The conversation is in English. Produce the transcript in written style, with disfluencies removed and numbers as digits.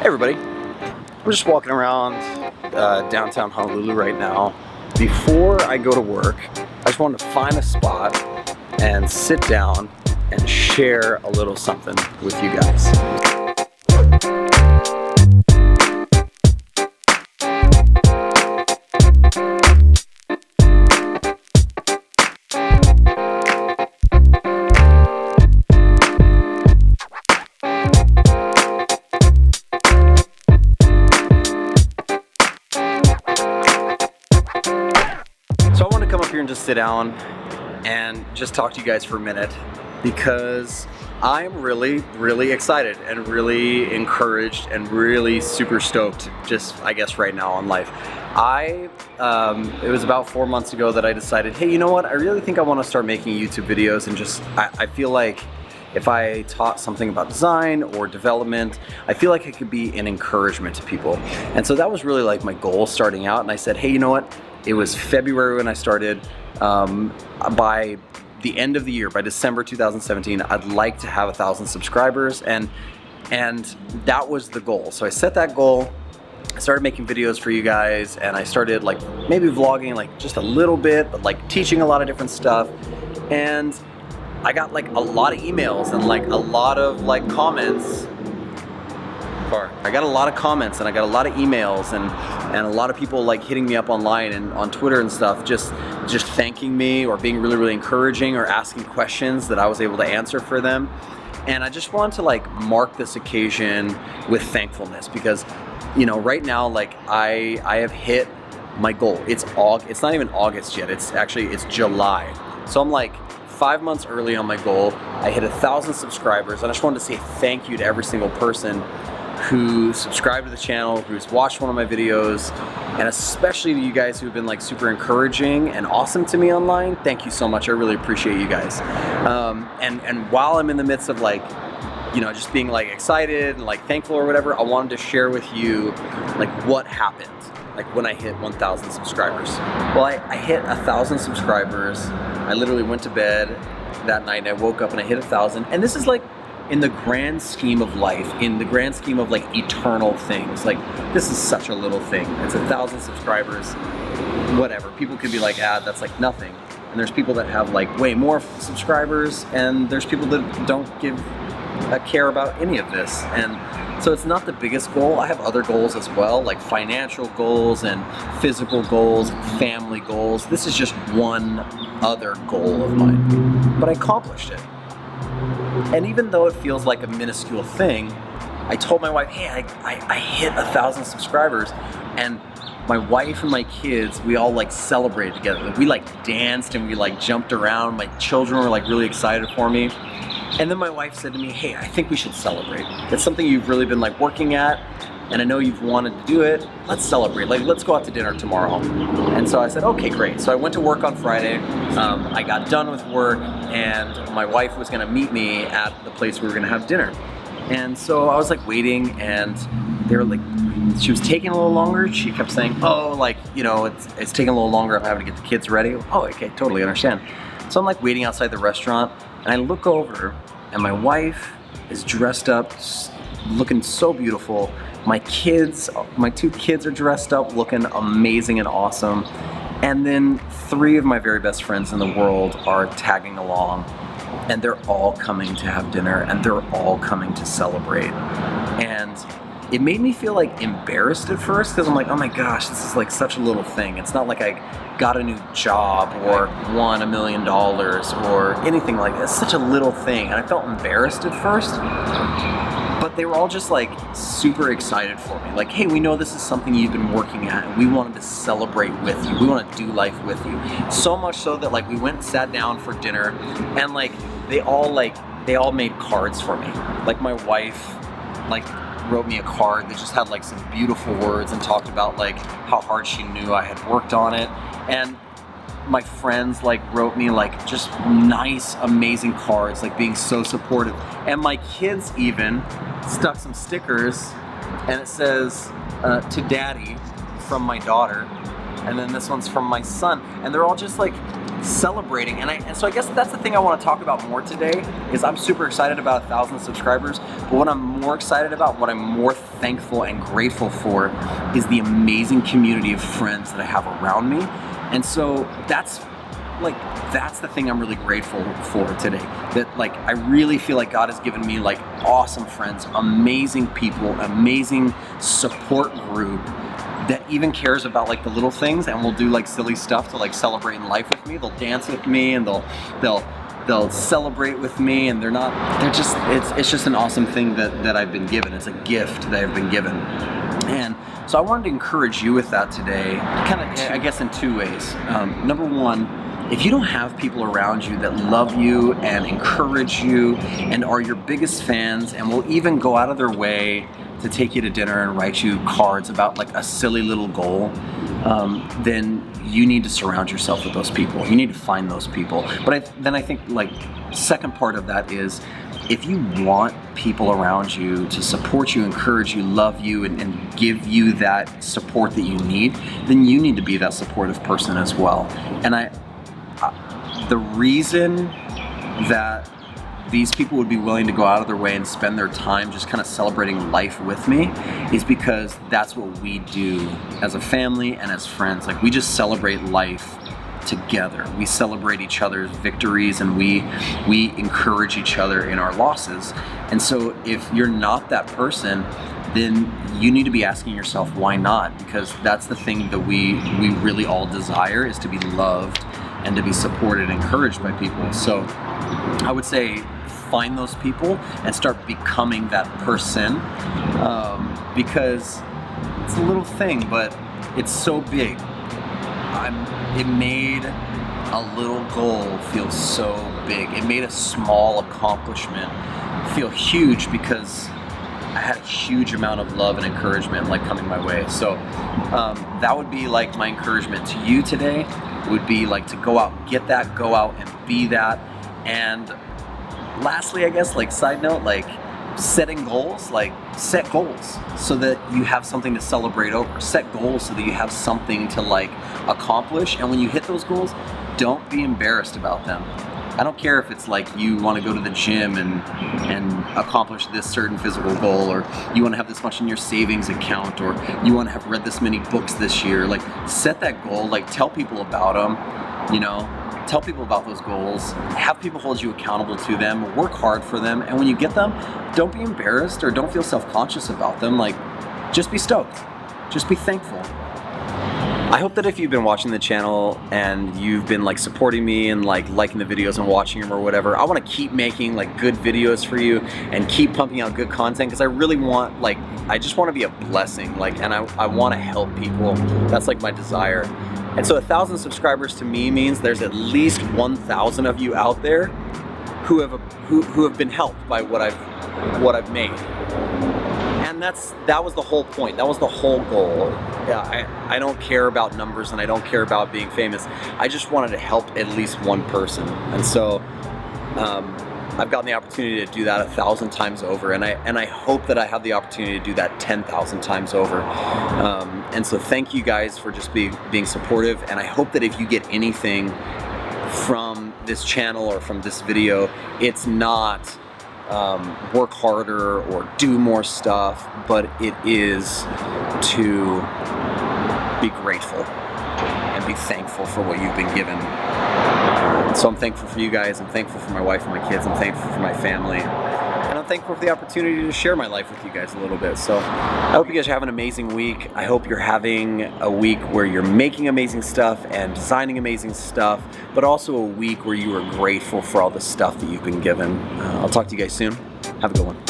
Hey everybody, I'm just walking around downtown Honolulu right now. Before I go to work, I just wanted to find a spot and sit down and share a little something with you guys. So I want to come up here and just sit down and just talk to you guys for a minute because I'm really excited and really encouraged and really super stoked just I guess right now on life. It was about 4 months ago that I decided, hey, you know what, I really think I want to start making YouTube videos, and just I feel like if I taught something about design or development, I feel like it could be an encouragement to people. And so that was really like my goal starting out, and I said, hey, you know what, it was February when I started. By the end of the year, by December 2017, I'd like to have 1,000 subscribers, and that was the goal. So I set that goal. I started making videos for you guys, and I started like maybe vlogging like just a little bit, but like teaching a lot of different stuff. And I got like a lot of emails and like a lot of like comments. I got a lot of comments and I got a lot of emails and a lot of people like hitting me up online and on Twitter and stuff, just thanking me or being really encouraging or asking questions that I was able to answer for them. And I just want to like mark this occasion with thankfulness because, you know, right now like I have hit my goal. It's not even August yet. It's July. So I'm like 5 months early on my goal. I hit 1,000 subscribers, and I just wanted to say thank you to every single person who subscribed to the channel, who's watched one of my videos, and especially to you guys who've been like super encouraging and awesome to me online. Thank you so much. I really appreciate you guys. And while I'm in the midst of like, you know, just being like excited and like thankful or whatever, I wanted to share with you like what happened like when I hit 1,000 subscribers. Well, I hit 1,000 subscribers. I literally went to bed that night and I woke up and I hit 1,000, and this is like, in the grand scheme of life, in the grand scheme of like eternal things, like this is such a little thing. It's 1,000 subscribers, whatever. People could be like, that's like nothing. And there's people that have like way more subscribers, and there's people that don't give a care about any of this. And so it's not the biggest goal. I have other goals as well, like financial goals and physical goals, family goals. This is just one other goal of mine, but I accomplished it. And even though it feels like a minuscule thing, I told my wife, hey, I hit 1,000 subscribers, and my wife and my kids, we all like celebrated together. We like danced and we like jumped around. My children were like really excited for me. And then my wife said to me, hey, I think we should celebrate. It's something you've really been like working at, and I know you've wanted to do it. Let's celebrate. Like, let's go out to dinner tomorrow. And so I said, okay, great. So I went to work on Friday. I got done with work, and my wife was gonna meet me at the place we were gonna have dinner. And so I was like waiting, and they were like, she was taking a little longer. She kept saying, oh, like, you know, it's taking a little longer. I'm having to get the kids ready. Oh, okay, totally understand. So I'm like waiting outside the restaurant, and I look over, and my wife is dressed up, looking so beautiful. My two kids are dressed up, looking amazing and awesome. And then 3 of my very best friends in the world are tagging along, and they're all coming to have dinner, and they're all coming to celebrate. And it made me feel like embarrassed at first, because I'm like, oh my gosh, this is like such a little thing. It's not like I got a new job or won $1 million or anything like that. It's such a little thing, and I felt embarrassed at first. But they were all just like super excited for me. Like, hey, we know this is something you've been working at, and we wanted to celebrate with you. We want to do life with you. So much so that like we went and sat down for dinner, and like they all made cards for me. Like my wife like wrote me a card that just had like some beautiful words and talked about like how hard she knew I had worked on it. And my friends like wrote me like just nice, amazing cards, like being so supportive. And my kids even stuck some stickers, and it says, to daddy from my daughter. And then this one's from my son. And they're all just like celebrating. And so I guess that's the thing I want to talk about more today, is I'm super excited about 1,000 subscribers, but what I'm more excited about, what I'm more thankful and grateful for, is the amazing community of friends that I have around me. And so that's the thing I'm really grateful for today. That like, I really feel like God has given me like awesome friends, amazing people, amazing support group that even cares about like the little things and will do like silly stuff to like celebrate in life with me. They'll dance with me and they'll celebrate with me, and it's just an awesome thing that I've been given. It's a gift that I've been given. And so I wanted to encourage you with that today, kind of, I guess, in two ways. Number one, if you don't have people around you that love you and encourage you and are your biggest fans and will even go out of their way to take you to dinner and write you cards about like a silly little goal, then you need to surround yourself with those people. You need to find those people. But then I think like second part of that is, if you want people around you to support you, encourage you, love you, and give you that support that you need, then you need to be that supportive person as well. And the reason that these people would be willing to go out of their way and spend their time just kind of celebrating life with me is because that's what we do as a family and as friends. Like, we just celebrate life together. We celebrate each other's victories, and we encourage each other in our losses. And so if you're not that person, then you need to be asking yourself, why not? Because that's the thing that we really all desire, is to be loved and to be supported and encouraged by people. So I would say find those people and start becoming that person, because it's a little thing, but it's so big. It made a little goal feel so big. It made a small accomplishment feel huge, because I had a huge amount of love and encouragement like coming my way. So that would be like my encouragement to you today, would be like to go out and get that, go out and be that. And lastly, I guess, like side note, like setting goals, like set goals so that you have something to celebrate over. Set goals so that you have something to like accomplish. And when you hit those goals, don't be embarrassed about them. I don't care if it's like you want to go to the gym and accomplish this certain physical goal, or you want to have this much in your savings account, or you want to have read this many books this year. Like, set that goal, like tell people about them, you know, tell people about those goals, have people hold you accountable to them, work hard for them, and when you get them, don't be embarrassed or don't feel self-conscious about them. Like, just be stoked, just be thankful. I hope that if you've been watching the channel and you've been like supporting me and like liking the videos and watching them or whatever, I want to keep making like good videos for you and keep pumping out good content, because I really want, like, I just want to be a blessing, like, and I want to help people. That's like my desire. And so 1,000 subscribers to me means there's at least 1,000 of you out there who have been helped by what I've made. And that was the whole point. That was the whole goal. Yeah, I don't care about numbers and I don't care about being famous. I just wanted to help at least one person. And so I've gotten the opportunity to do that 1,000 times over, and I hope that I have the opportunity to do that 10,000 times over. And so thank you guys for just being supportive, and I hope that if you get anything from this channel or from this video, it's not work harder or do more stuff, but it is to be grateful and be thankful for what you've been given. So I'm thankful for you guys, I'm thankful for my wife and my kids, I'm thankful for my family, and I'm thankful for the opportunity to share my life with you guys a little bit. So I hope you guys have an amazing week. I hope you're having a week where you're making amazing stuff and designing amazing stuff, but also a week where you are grateful for all the stuff that you've been given. I'll talk to you guys soon. Have a good one.